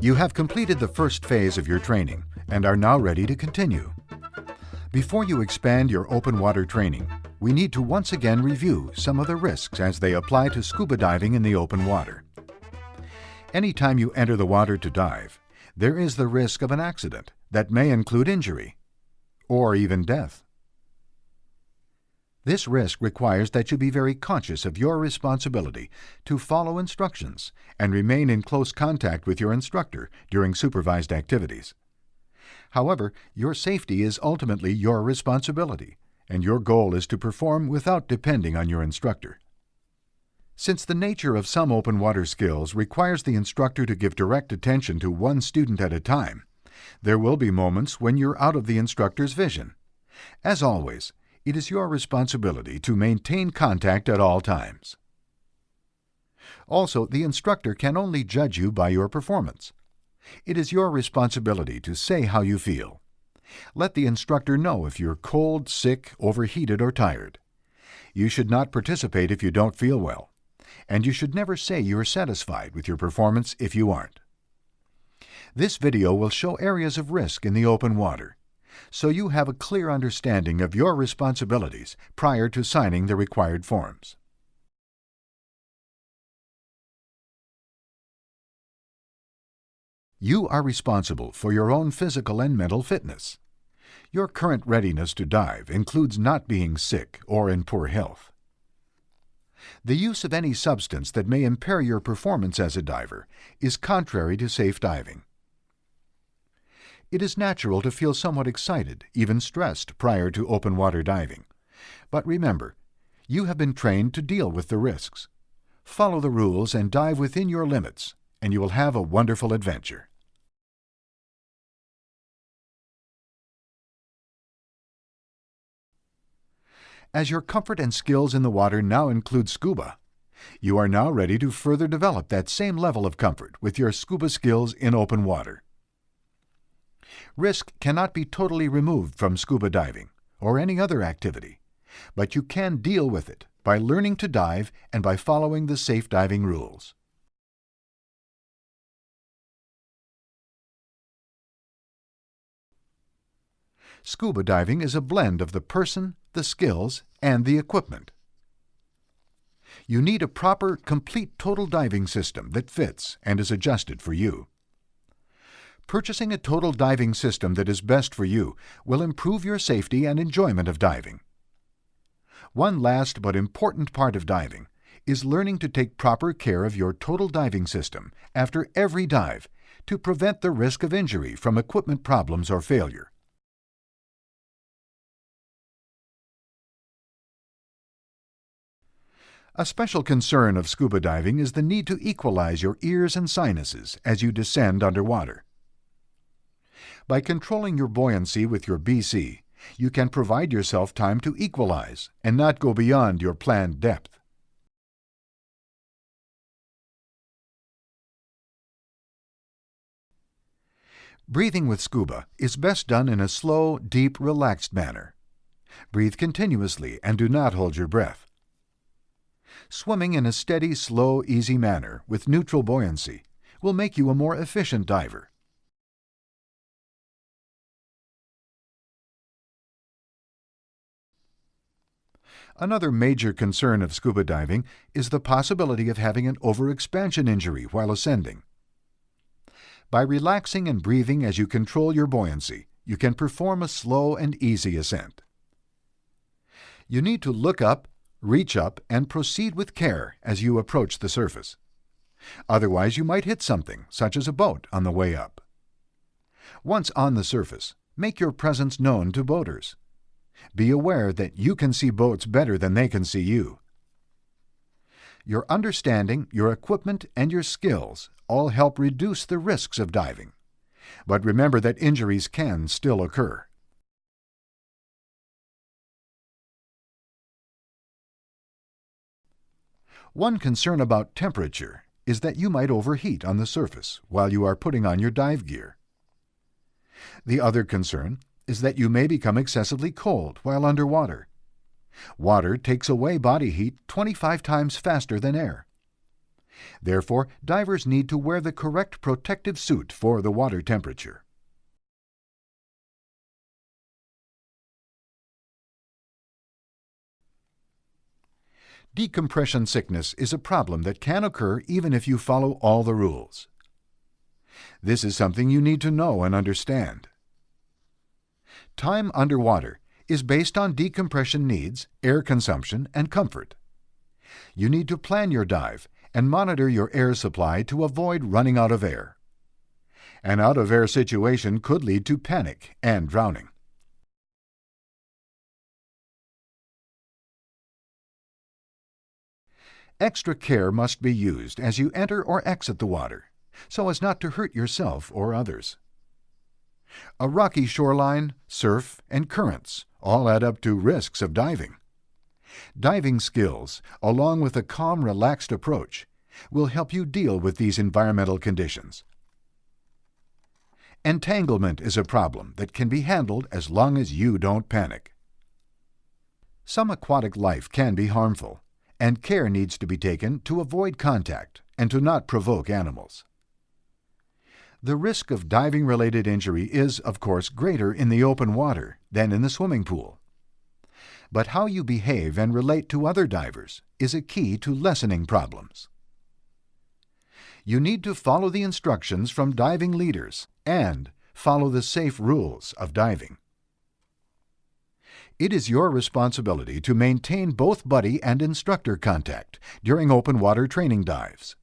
You have completed the first phase of your training and are now ready to continue. Before you expand your open water training, we need to once again review some of the risks as they apply to scuba diving in the open water. Anytime you enter the water to dive, there is the risk of an accident that may include injury or even death. This risk requires that you be very conscious of your responsibility to follow instructions and remain in close contact with your instructor during supervised activities. However, your safety is ultimately your responsibility, and your goal is to perform without depending on your instructor. Since the nature of some open water skills requires the instructor to give direct attention to one student at a time, there will be moments when you're out of the instructor's vision. As always, it is your responsibility to maintain contact at all times. Also, the instructor can only judge you by your performance. It is your responsibility to say how you feel. Let the instructor know if you're cold, sick, overheated, or tired. You should not participate if you don't feel well, and you should never say you're satisfied with your performance if you aren't. This video will show areas of risk in the open water, so you have a clear understanding of your responsibilities prior to signing the required forms. You are responsible for your own physical and mental fitness. Your current readiness to dive includes not being sick or in poor health. The use of any substance that may impair your performance as a diver is contrary to safe diving. It is natural to feel somewhat excited, even stressed, prior to open water diving. But remember, you have been trained to deal with the risks. Follow the rules and dive within your limits, and you will have a wonderful adventure. As your comfort and skills in the water now include scuba, you are now ready to further develop that same level of comfort with your scuba skills in open water. Risk cannot be totally removed from scuba diving or any other activity, but you can deal with it by learning to dive and by following the safe diving rules. Scuba diving is a blend of the person, the skills, and the equipment. You need a proper, complete total diving system that fits and is adjusted for you. Purchasing a total diving system that is best for you will improve your safety and enjoyment of diving. One last but important part of diving is learning to take proper care of your total diving system after every dive to prevent the risk of injury from equipment problems or failure. A special concern of scuba diving is the need to equalize your ears and sinuses as you descend underwater. By controlling your buoyancy with your BC, you can provide yourself time to equalize and not go beyond your planned depth. Breathing with scuba is best done in a slow, deep, relaxed manner. Breathe continuously and do not hold your breath. Swimming in a steady, slow, easy manner with neutral buoyancy will make you a more efficient diver. Another major concern of scuba diving is the possibility of having an overexpansion injury while ascending. By relaxing and breathing as you control your buoyancy, you can perform a slow and easy ascent. You need to look up, reach up, and proceed with care as you approach the surface. Otherwise, you might hit something, such as a boat, on the way up. Once on the surface, make your presence known to boaters. Be aware that you can see boats better than they can see you. Your understanding, your equipment, and your skills all help reduce the risks of diving. But remember that injuries can still occur. One concern about temperature is that you might overheat on the surface while you are putting on your dive gear. The other concern is that you may become excessively cold while underwater. Water takes away body heat 25 times faster than air. Therefore, divers need to wear the correct protective suit for the water temperature. Decompression sickness is a problem that can occur even if you follow all the rules. This is something you need to know and understand. Time underwater is based on decompression needs, air consumption, and comfort. You need to plan your dive and monitor your air supply to avoid running out of air. An out-of-air situation could lead to panic and drowning. Extra care must be used as you enter or exit the water, so as not to hurt yourself or others. A rocky shoreline, surf, and currents all add up to risks of diving. Diving skills, along with a calm, relaxed approach, will help you deal with these environmental conditions. Entanglement is a problem that can be handled as long as you don't panic. Some aquatic life can be harmful, and care needs to be taken to avoid contact and to not provoke animals. The risk of diving-related injury is, of course, greater in the open water than in the swimming pool. But how you behave and relate to other divers is a key to lessening problems. You need to follow the instructions from diving leaders and follow the safe rules of diving. It is your responsibility to maintain both buddy and instructor contact during open water training dives.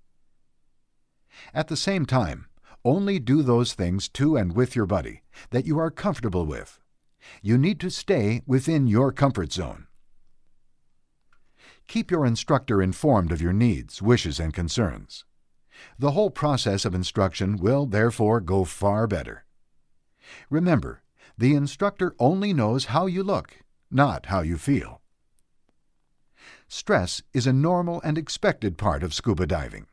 At the same time, only do those things to and with your buddy that you are comfortable with. You need to stay within your comfort zone. Keep your instructor informed of your needs, wishes, and concerns. The whole process of instruction will, therefore, go far better. Remember, the instructor only knows how you look, not how you feel. Stress is a normal and expected part of scuba diving.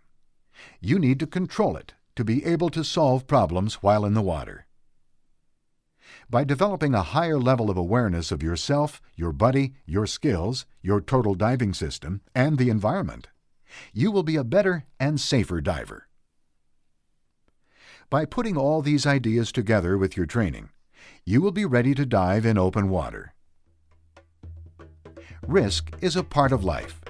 You need to control it to be able to solve problems while in the water. By developing a higher level of awareness of yourself, your buddy, your skills, your total diving system, and the environment, you will be a better and safer diver. By putting all these ideas together with your training, you will be ready to dive in open water. Risk is a part of life.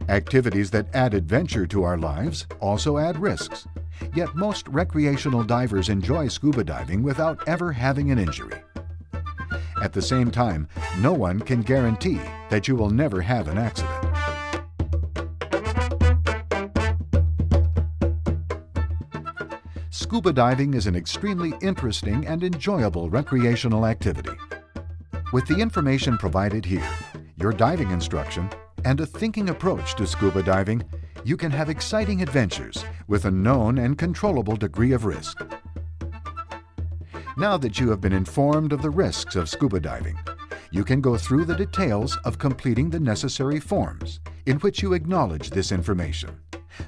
Activities that add adventure to our lives also add risks. Yet most recreational divers enjoy scuba diving without ever having an injury. At the same time, no one can guarantee that you will never have an accident. Scuba diving is an extremely interesting and enjoyable recreational activity. With the information provided here, your diving instruction, and a thinking approach to scuba diving, you can have exciting adventures with a known and controllable degree of risk. Now that you have been informed of the risks of scuba diving, you can go through the details of completing the necessary forms in which you acknowledge this information,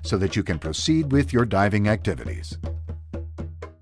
so that you can proceed with your diving activities.